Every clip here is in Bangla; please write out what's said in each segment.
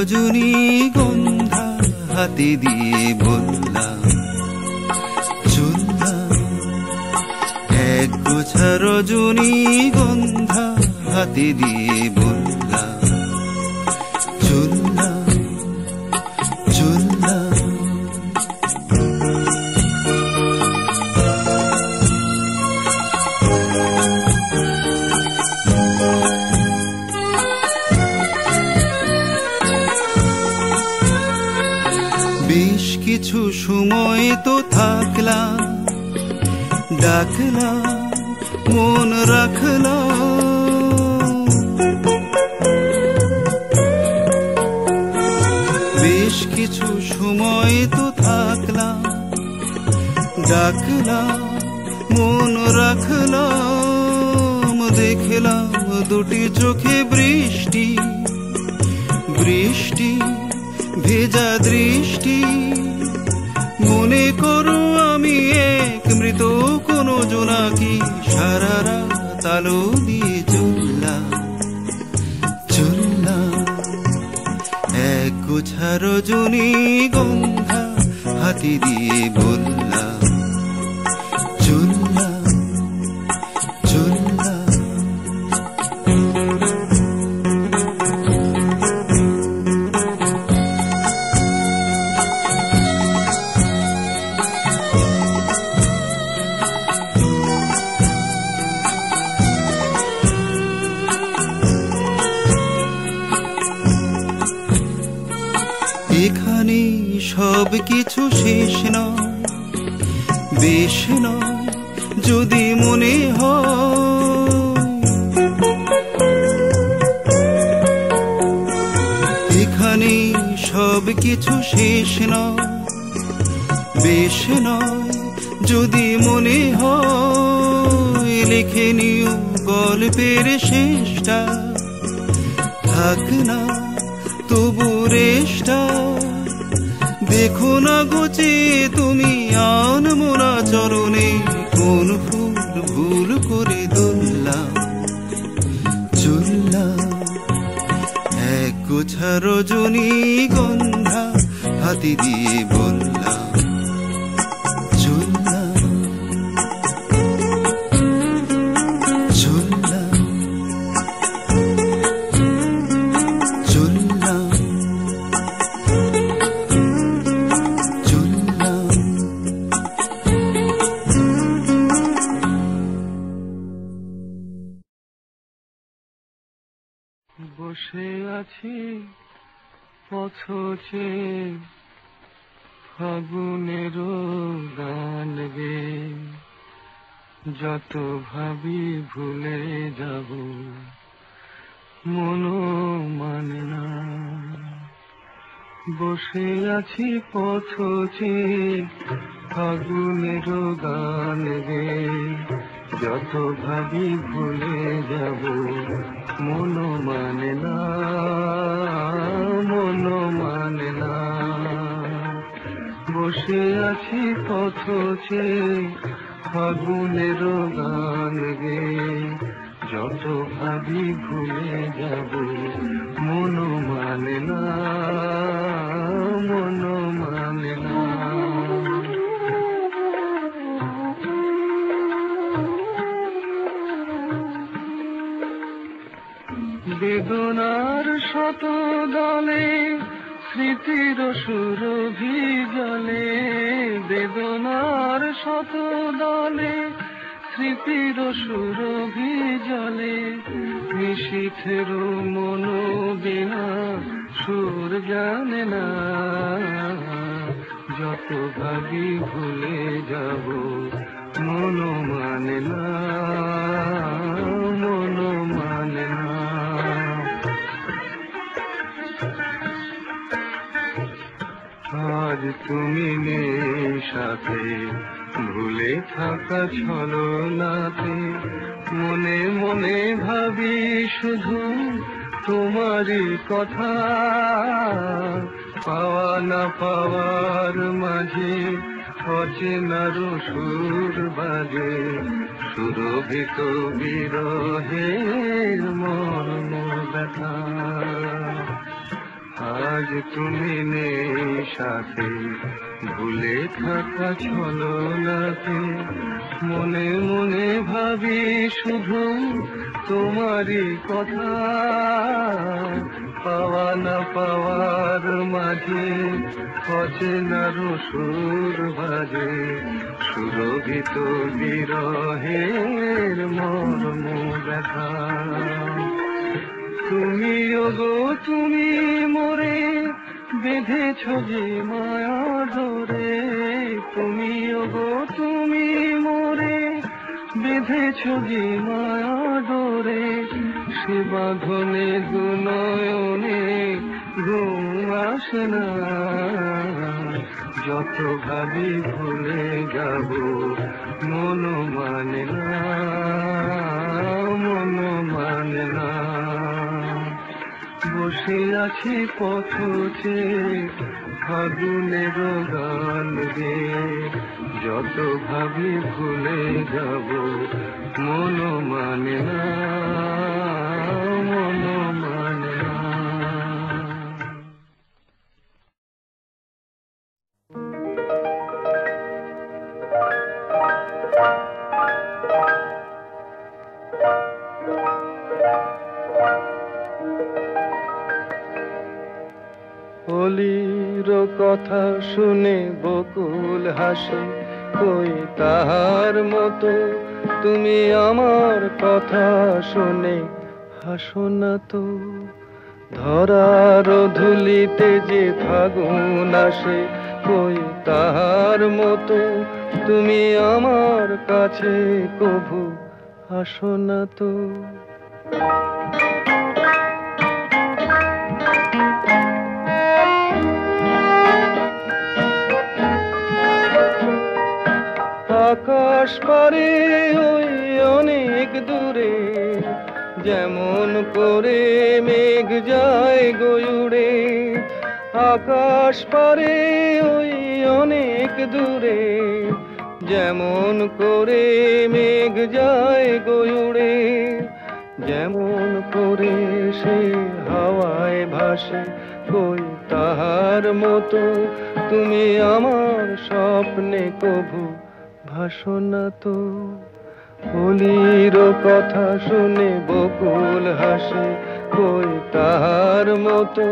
রজনীগন্ধা হাতে দিয়ে বললাম চললাম, এক গোছা রজনীগন্ধা হাতে দিয়ে বললাম চললাম চললাম। বেশ কিছু সময় তো থাকলাম, ডাকলাম মন রাখলাম। বেশ কিছু সময় তো থাকলাম, ডাকলাম মন রাখলাম। দেখলাম দুটি চোখে বৃষ্টি বৃষ্টি ভেজা দৃষ্টি। মনে করো আমি এক মৃত কোনো জোনাকি, সারা রাত আলো দিয়ে চললাম চললাম, এক গোছা রজনীগন্ধা হাতে দিয়ে বললাম চললাম চললাম। এখানে সব কিছু শেষ নয়, বেশ নয় যদি মনে হয়। এখানে সব কিছু শেষ নয়, বেশ নয় যদি মনে হয়। লিখে নিও গল্পের শেষটা, থাক না তবু রেশটা। দেখো না গোছে তুমি আনমনা চরণে, কোন ফুল ভুল করে ধরলাম চললাম, এক গোছা রজনীগন্ধা হাতে দিয়ে বললাম চললাম চললাম চললাম চললাম। বসে আছি পথে ফাগুনেরও গান গে, যত ভাবি ভুলে যাব মনো মানে না। বসে আছি পথে ফাগুনেরও গান গে, যত ভাবি ভুলে যাব মনো মানে না মনো মানে না। বসে আছি পথে ফাগুনেরও গান গে, যত ভাবি ভুলে যাব মনো মানে না মনো মানে না। বেদনার শত দলে স্মৃতির সুরভি জলে, বেদনার শত দলে স্মৃতির সুরভি জলে। নিশীথের মনো বিনা সুর জানে না, যত ভাবি ভুলে যাব মনো মানে না মনো মানে না। আজ তুমি নেই সাথে, ভুলে থাকা ছলনাতে। মনে মনে ভাবি শুধু তোমারই কথা, পাওয়া না পাওয়ার মাঝে অচেনার সুর বাজে। সুরভিত বিরহের মর্ম ব্যথা, আজ আজ তুমি নেই সাথে, ভুলে থাকা ছলনাতে মনে মনে ভাবি শুধু তোমারই কথা। পাওয়া না পাওয়ার মাঝে অচেনার সুর বাজে, সুরভিত বিরহের মর্ম ব্যথা। তুমি ওগো তুমি মোরে বেঁধেছ যে মায়া ধরে, তুমি ওগো তুমি মোরে বেঁধেছ যে মায়া ডোরে, সে বাঁধনে দু নয়নে ঘুম আসে না। যত ভাবি ভুলে যাব মন মানে না, মন মানে না। বসে আছি পথ চেয়ে ফাগুনের গান গেয়ে, যত ভাবি ভুলে যাব মন মানে না, মন মানে না। হোলির কথা শুনে বকুল হাসে, কই তাহার মতো তুমি আমার কথা শুনে হাসো না তো। ধরার ধুলিতে যে ফাগুন আসে, কই তাহার মতো তুমি আমার কাছে কভু আসো না তো। আকাশ পারে ওই অনেক দূরে, যেমন করে মেঘ যায় গয়ুড়ে। আকাশ পারে ওই অনেক দূরে, যেমন করে মেঘ যায় গয়ুড়ে। যেমন করে সে হাওয়ায় ভাসে, কই তাহার মতো তুমি আমার স্বপ্নে কভু ভাসো না তো। হোলির কথা শুনে বকুল হাসে, কই তাহার মতো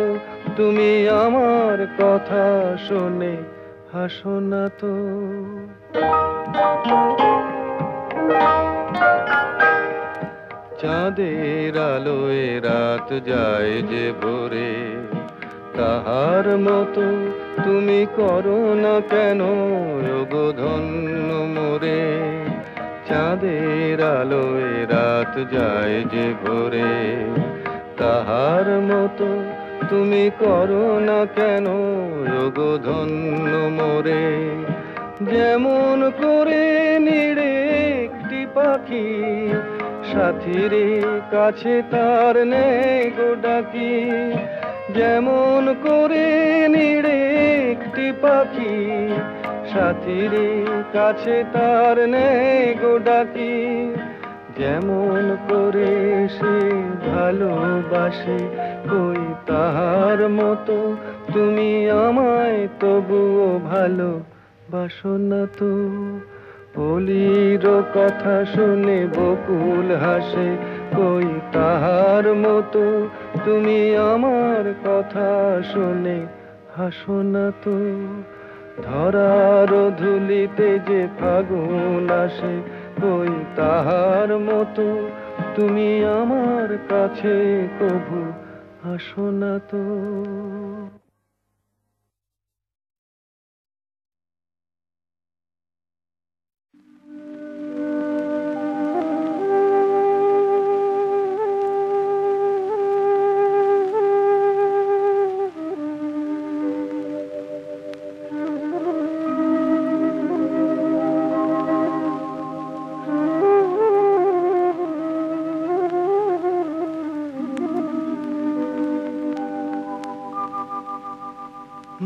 তুমি আমার কথা শুনে হাসো না তো। চাঁদের আলোয় রাত যায় যে ভোরে, তাহার মতো তুমি করো না কেন ওগো ধন্য মোরে। চাঁদের আলোয় রাত যায় যে ভোরে, তাহার মতো তুমি করো না কেন ওগো ধন্য মোরে। যেমন করে নিড়ে একটি পাখি, সাথীর কাছে তার নেই গো ডাকি। যেমন করে নিড়ে একটি পাখি, সাথীর কাছে তার নেই গো ডাকি। যেমন করে সে ভালোবাসে, কই তাহার মতো তুমি আমায় তবুও ভালোবাসো না তো। হোলির কথা শুনে বকুল হাসে, কই তাহার মতো তুমি আমার কথা শুনে হাসো না তো। ধরার ধুলিতে যে ফাগুন আসে, কই তাহার মতো তুমি আমার কাছে কভু হাসো না তো।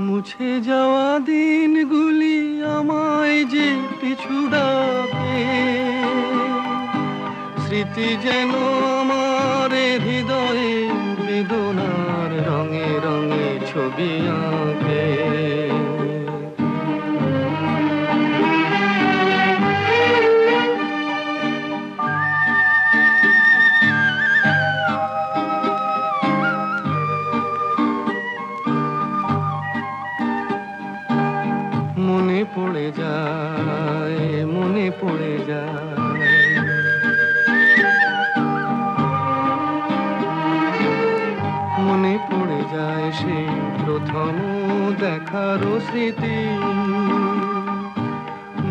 মুছে যাওয়া দিনগুলি আমায় যে পিছু ডাকে, স্মৃতি যেন আমার হৃদয়ে বেদনার রঙে রঙে ছবি আঁকে। মনে পড়ে যায়, মনে পড়ে যায়, মনে পড়ে যায় সেই প্রথম দেখার স্মৃতি।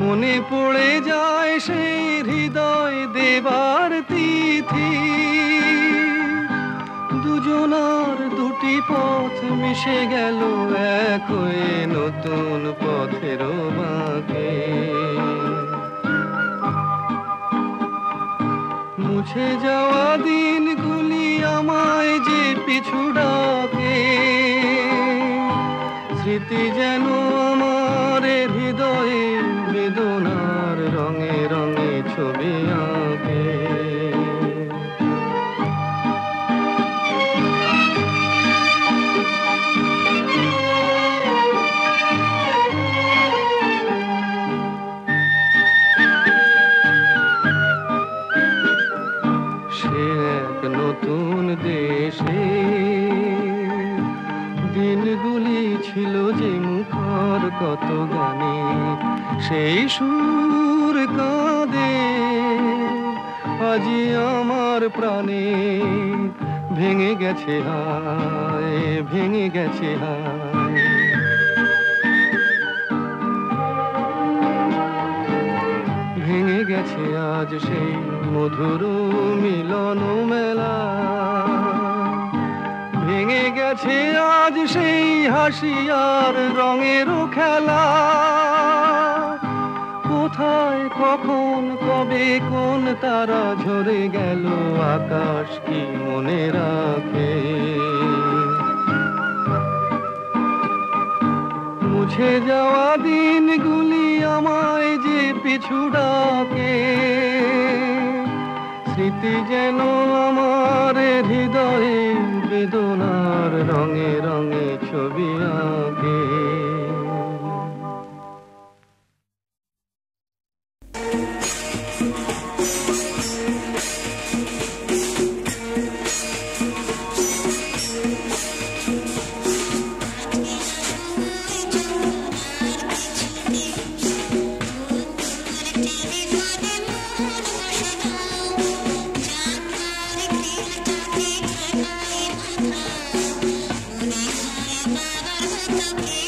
মনে পড়ে যায় সেই হৃদয় দেবার তিথি। দুজনার দুটি পথ মিশে গেল এক হয়ে নতুন পথের বাঁকে। মুছে যাওয়া দিনগুলি আমায় যে পিছু ডাকে। স্মৃতি যেন আমার হৃদয়ে বেদনার রঙে রঙে ছবি আঁকে। নতুন দেশে দিনগুলি ছিল যে মুখর কত গানে, সেই সুর কাঁদে আজি আমার প্রাণে। ভেঙে গেছে হায়, ভেঙে গেছে হায়, ভেঙে গেছে আজ সেই মধুর মিলন মেলা। ভেঙে গেছে আজ সেই হাসি আর রঙের খেলা। কোথায় কখন কবে কোন তারা ঝরে গেল আকাশ কি মনে রাখে। মুছে যাওয়া দিনগুলি আমায় যে পিছু ডাকে। স্মৃতি যেন আমার হৃদয়ে বেদনার রঙে রঙে ছবি আঁকে। Okay.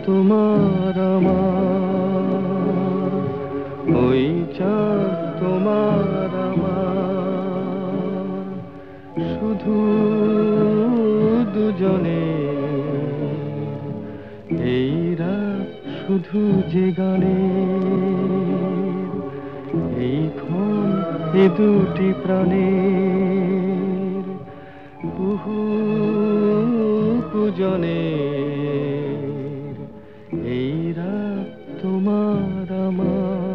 তোমার আমার ওই চাঁদ তোমার আমার শুধু দুজনে এই রাত শুধু যে গানে এই ক্ষণ এ দুটি প্রাণের বহু পূজনে এই রাত তোমার আমার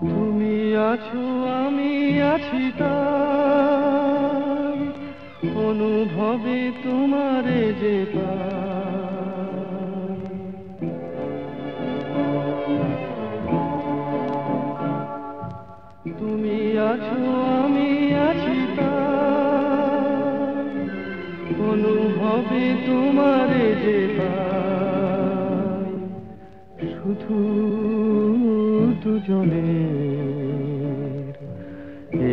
তুমি আছো আমি আছি তাই অনুভবে তোমারে যে তুমি আছো আমি আছি তাই অনুভবে তোমারে যে পাই শুধু দুজনের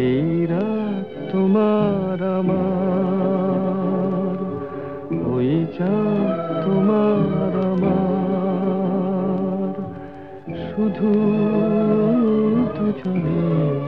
এই রাত তোমার আমার ওই চাঁদ তোমার আমার শুধু দুজনের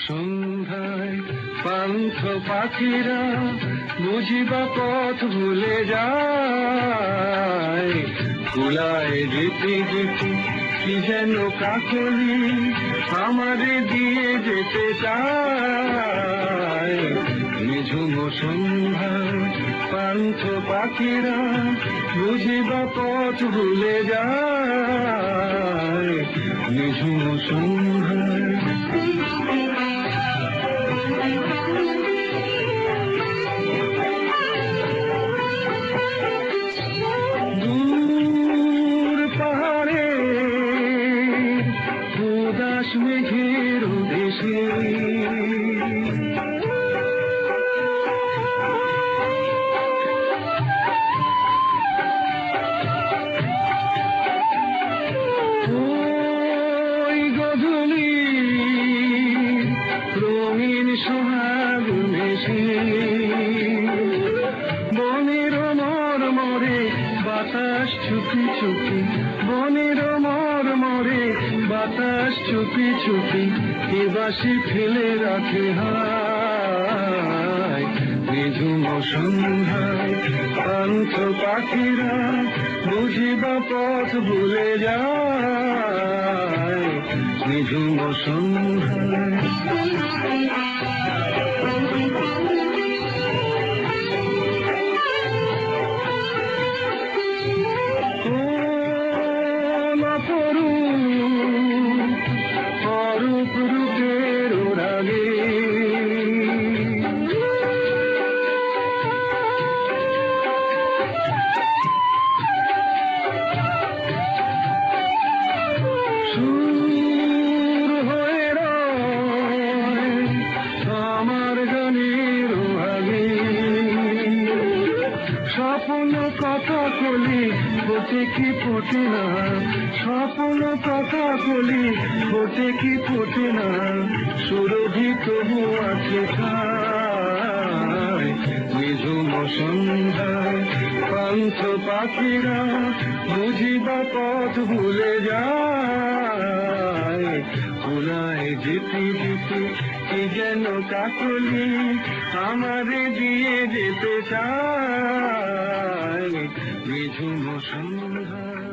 সন্ধ্যায় পান্থ পাখিরা বুঝিবা পথ ভুলে যায় কুলায় যেতে যেতে কি যেন কাকলি আমারে দিয়ে যেতে চায় নিঝুম সন্ধ্যায় পান্থ পাখিরা বুঝিবা পথ ভুলে যায় নিঝুম সন্ধ্যায় দূর পাহাড়ে উদাস মেঘের দেশে ওই গধূলি রঙিন সোহাগ মেশে বনের মরমরে বাতাস চুপি চুপি বনের মরমরে বাতাস চুপি চুপি এ বাসি ফেলে রাখে হায় নিঝুম সন্ধ্যায় পান্থ পাখিরা বুঝিবা পথ ভুলে যায় নিঝুম সন্ধ্যায় অরূপ রূপের রাগে সুর হয়ে রয় আমার গানের ভাগে স্বপ্ন কথা কলি বসে কি ফোটে না স্বপ্ন কথা কলি বসে কি ফোটে না সুরভি তবু আছে খায় নিঝুম সন্ধ্যায় পান্থ পাখিরা বুঝিবা পথ ভুলে যায় কুলায় যেতে যেতে কি যেন কাকলি আমারে দিয়ে যেতে চায় নিঝুম সন্ধ্যা